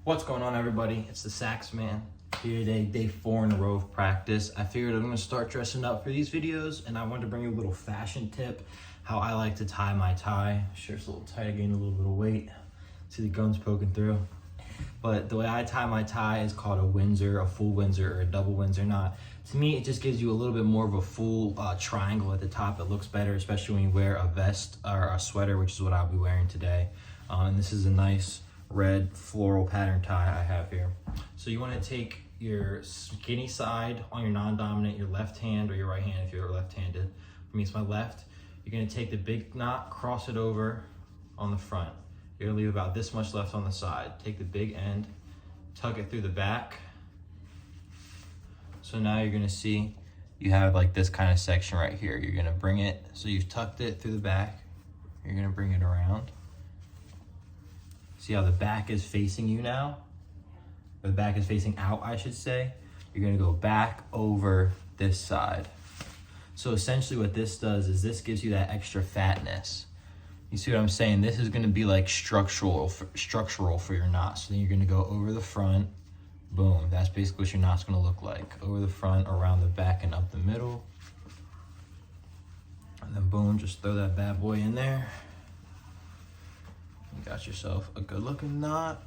What's going on, everybody? It's the Sax Man here today, day 4 in a row of practice. I figured I'm gonna start dressing up for these videos, and I wanted to bring you a little fashion tip, how I like to tie my tie. Shirt's a little tight, I gained a little bit of weight. See the guns poking through. But the way I tie my tie is called a Windsor, a full Windsor, or a double Windsor knot. To me, it just gives you a little bit more of a full triangle at the top. It looks better, especially when you wear a vest or a sweater, which is what I'll be wearing today. And this is a nice red floral pattern tie I have here. So you want to take your skinny side on your non-dominant, your left hand or your right hand if you're left-handed. For me, it's my left. You're going to take the big knot, cross it over on the front. You're gonna leave about this much left on the side. Take the big end, tuck it through the back. So now you're gonna see you have like this kind of section right here. You're gonna bring it, so you've tucked it through the back. You're gonna bring it around. See how the back is facing you now? Or the back is facing out, I should say. You're gonna go back over this side. So essentially what this does is this gives you that extra fatness. You see what I'm saying? This is gonna be like structural for your knot. So then you're gonna go over the front, boom. That's basically what your knot's gonna look like. Over the front, around the back, and up the middle. And then boom, just throw that bad boy in there. You got yourself a good looking knot.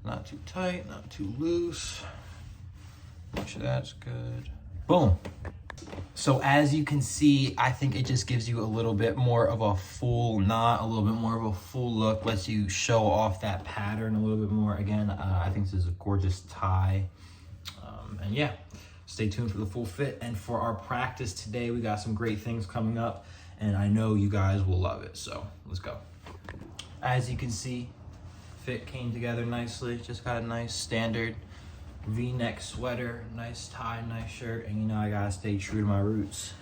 Not too tight, not too loose. Make sure that's good. Boom. So as you can see, I think it just gives you a little bit more of a full knot, a little bit more of a full look, lets you show off that pattern a little bit more. Again, I think this is a gorgeous tie. And yeah, stay tuned for the full fit. And for our practice today, we got some great things coming up, and I know you guys will love it. So let's go. As you can see, fit came together nicely. Just got a nice standard V-neck sweater, nice tie, nice shirt, and you know I gotta stay true to my roots.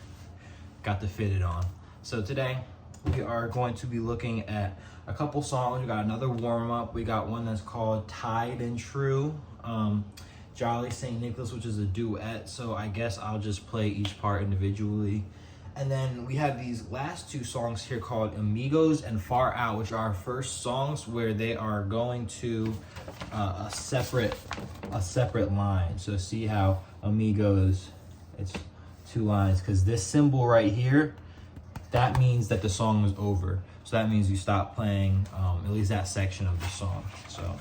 Got to fit it on. So today we are going to be looking at a couple songs. We got another warm-up. We got one that's called Tied and True, Jolly St. Nicholas, which is a duet. So I guess I'll just play each part individually. And then we have these last two songs here called Amigos and Far Out, which are our first songs where they are going to a separate line. So see how Amigos, it's two lines, because this symbol right here, that means that the song is over. So that means you stop playing at least that section of the song. So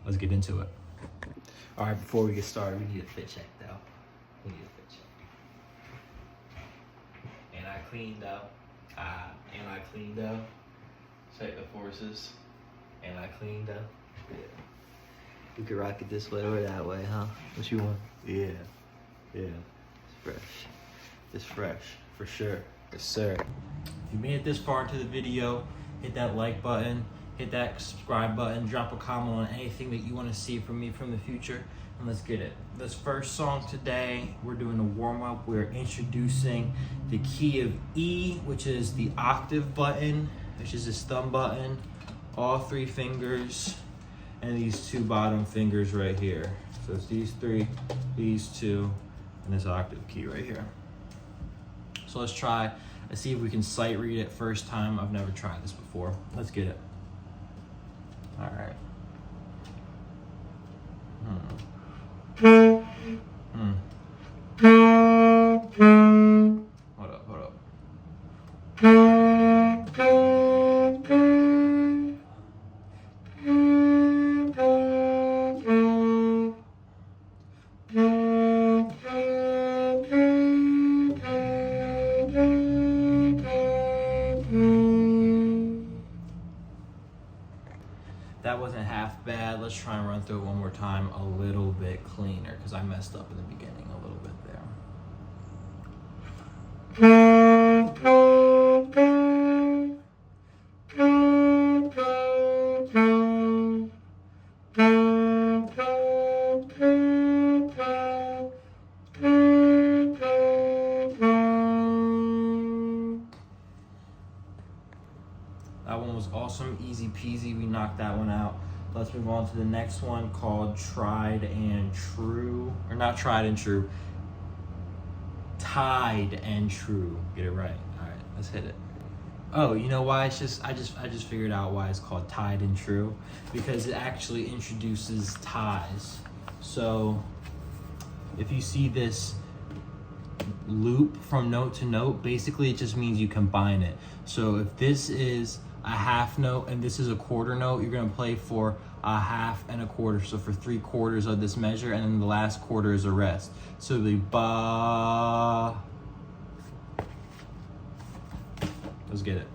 let's get into it. All right, before we get started, we need a fit check though. We need a fit check. And I cleaned up. And I cleaned up. Check the forces. And I cleaned up. Yeah. You could rock it this way or that way, huh? What you want? Yeah. Yeah. It's fresh. It's fresh. For sure. Yes, sir. If you made it this far into the video, hit that like button. Hit that subscribe button. Drop a comment on anything that you want to see from me from the future. And let's get it. This first song today, we're doing a warm-up. We're introducing the key of E, which is the octave button, which is this thumb button, all 3 fingers, and these 2 bottom fingers right here. So it's these 3, these 2, and this octave key right here. So let's see if we can sight read it first time. I've never tried this before. Let's get it. All right. Hold up. That wasn't half bad. Let's try and run through it one more time a little bit cleaner, because I messed up in the beginning a little bit there. That one was awesome, easy peasy. We knocked that one out. Let's move on to the next one called Tried and True. Or not Tried and True. Tied and True. Get it right. All right, let's hit it. Oh, you know why? It's just I just figured out why it's called tied and true, because it actually introduces ties. So if you see this loop from note to note, basically it just means you combine it. So if this is a half note and this is a quarter note, you're gonna play for a half and a quarter. So for 3/4 of this measure, and then the last quarter is a rest. So it'll be ba. Let's get it.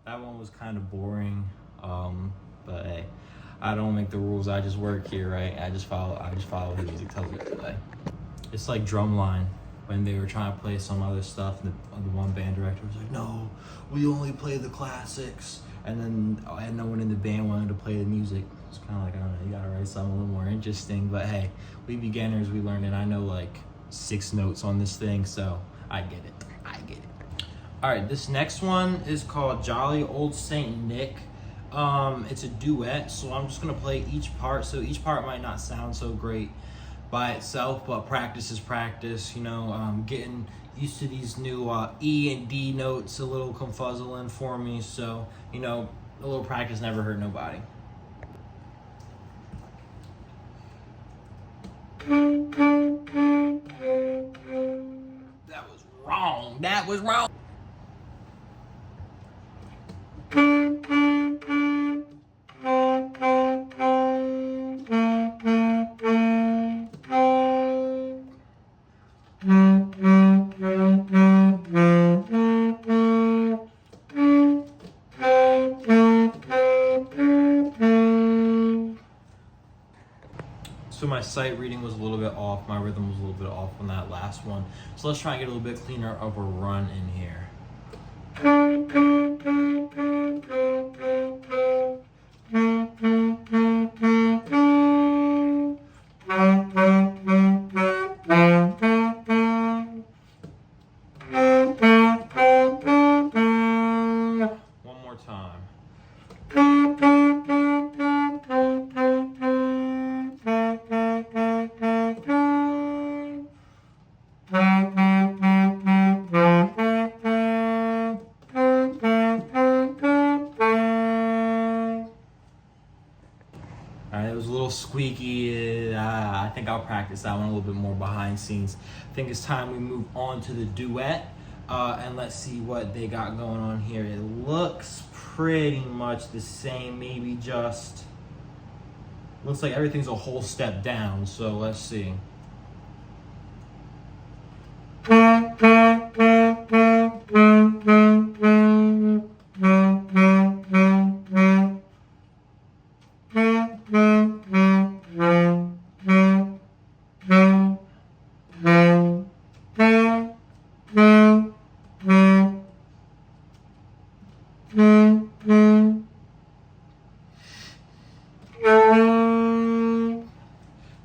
That one was kind of boring, but hey, I don't make the rules. I just work here, right? I just follow what the music tells me to play. It's like Drumline when they were trying to play some other stuff. The one band director was like, "No, we only play the classics," and then no one in the band wanted to play the music. It's kind of like, I don't know, you gotta write something a little more interesting. But hey, we beginners, we learned it. I know like 6 notes on this thing, so I get it. All right, this next one is called Jolly Old Saint Nick. It's a duet, so I'm just gonna play each part. So each part might not sound so great by itself, but practice is practice. You know, getting used to these new E and D notes a little confuzzling for me. So, you know, a little practice never hurt nobody. That was wrong. That was wrong. So my sight reading was a little bit off, my rhythm was a little bit off on that last one. So let's try and get a little bit cleaner of a run in here. One more time. Alright, it was a little squeaky. I think I'll practice that one a little bit more behind scenes. I think it's time we move on to the duet. And let's see what they got going on here. It looks pretty much the same, maybe just looks like everything's a whole step down. So let's see.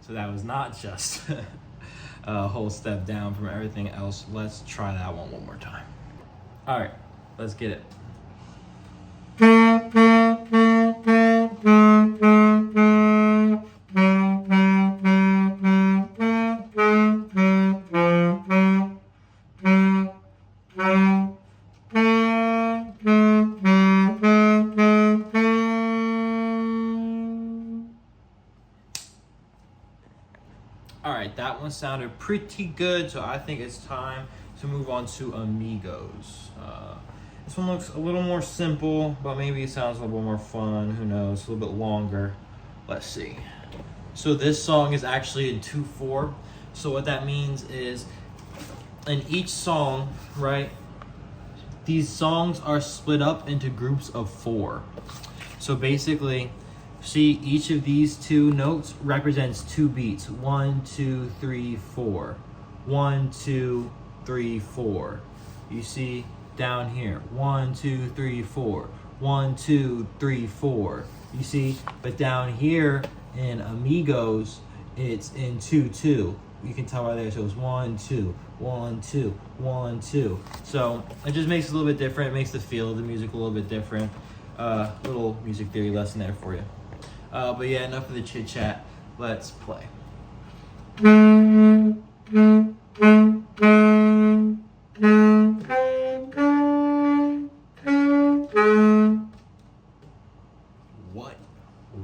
So that was not just a whole step down from everything else. Let's try that one more time. All right, let's get it. All right, that one sounded pretty good, so I think it's time to move on to Amigos. This one looks a little more simple, but maybe it sounds a little more fun. Who knows? A little bit longer. Let's see. So this song is actually in 2/4. So what that means is, in each song, right? These songs are split up into groups of 4. So basically, see, each of these 2 notes represents 2 beats. 1, 2, 3, 4. 1, 2, 3, 4. You see down here, 1, 2, 3, 4. 1, 2, 3, 4. You see? But down here in Amigos, it's in 2, 2. You can tell right there. So it's 1, 2, 1, 2, 1, 2. So it just makes it a little bit different. It makes the feel of the music a little bit different. Little music theory lesson there for you. But yeah, enough of the chit chat. Let's play.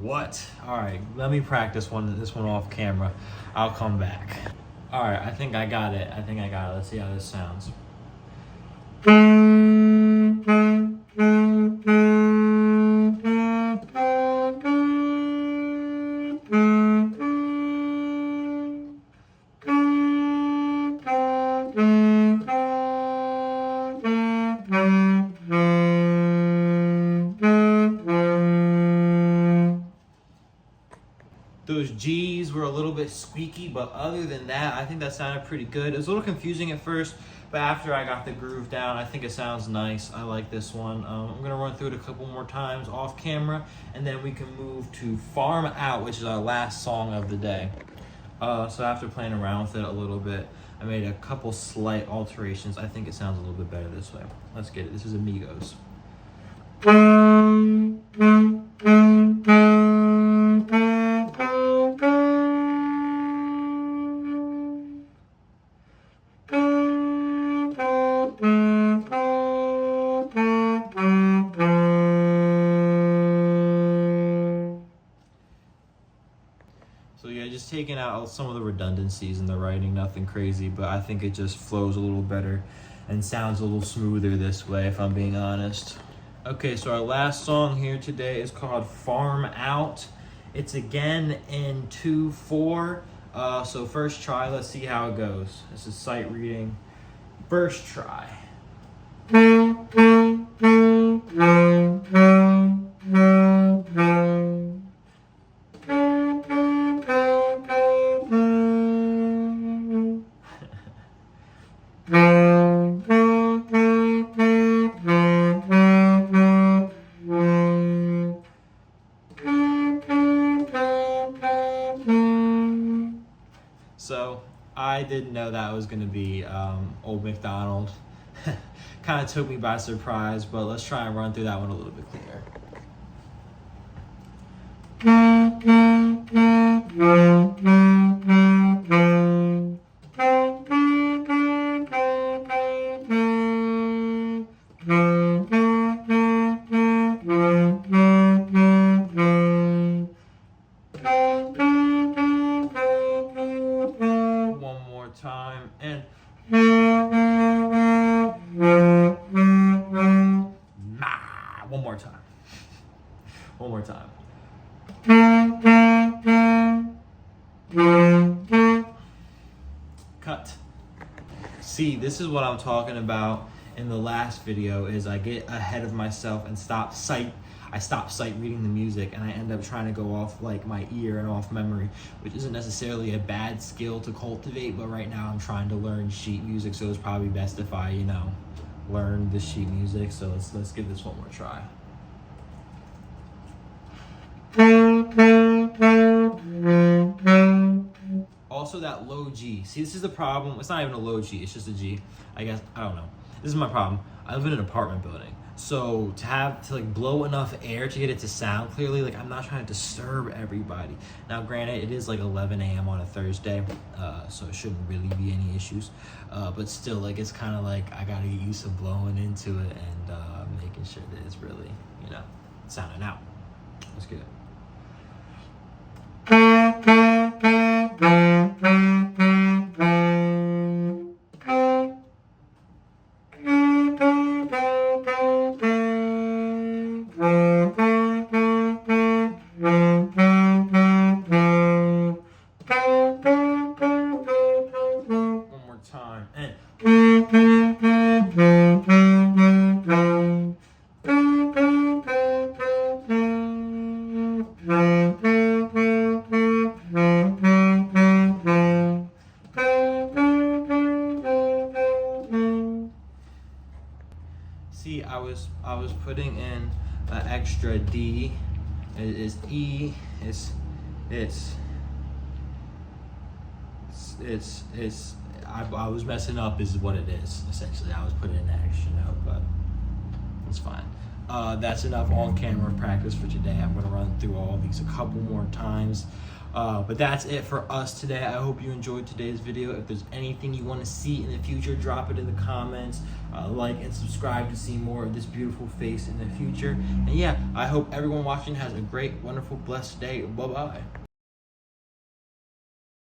What? All right, let me practice this one off camera. I'll come back. All right, I think I got it. Let's see how this sounds. Those G's were a little bit squeaky, but other than that, I think that sounded pretty good. It was a little confusing at first, but after I got the groove down, I think it sounds nice. I like this one. I'm gonna run through it a couple more times off camera, and then we can move to Farm Out, which is our last song of the day. So after playing around with it a little bit, I made a couple slight alterations. I think it sounds a little bit better this way. Let's get it. This is Amigos. So yeah, just taking out some of the redundancies in the writing, nothing crazy, but I think it just flows a little better and sounds a little smoother this way, if I'm being honest. Okay, so our last song here today is called Farm Out. It's again in 2/4. So first try, let's see how it goes. This is sight reading. First try. So I didn't know that was going to be Old MacDonald. Kind of took me by surprise, but let's try and run through that one a little bit cleaner. Time and one more time. One more time. Cut. See, this is what I'm talking about in the last video, is I get ahead of myself and I stop sight reading the music, and I end up trying to go off like my ear and off memory, which isn't necessarily a bad skill to cultivate, but right now I'm trying to learn sheet music, so it's probably best if I, learn the sheet music. So let's give this one more try. Also that low G. See, this is the problem. It's not even a low G, it's just a G. I guess, I don't know. This is my problem. I live in an apartment building. So to blow enough air to get it to sound clearly, I'm not trying to disturb everybody. Now granted, it is 11 a.m. on a Thursday, so it shouldn't really be any issues. But still, it's kind of I gotta get used to blowing into it and making sure that it's really, sounding out. Let's get it. See, I was putting in extra D. It is E. I was messing up is what it is, essentially. I was putting in an extra note, but it's fine. That's enough on-camera practice for today. I'm gonna run through all of these a couple more times. But that's it for us today. I hope you enjoyed today's video. If there's anything you want to see in the future, drop it in the comments. Like and subscribe to see more of this beautiful face in the future. And yeah, I hope everyone watching has a great, wonderful, blessed day. Bye-bye.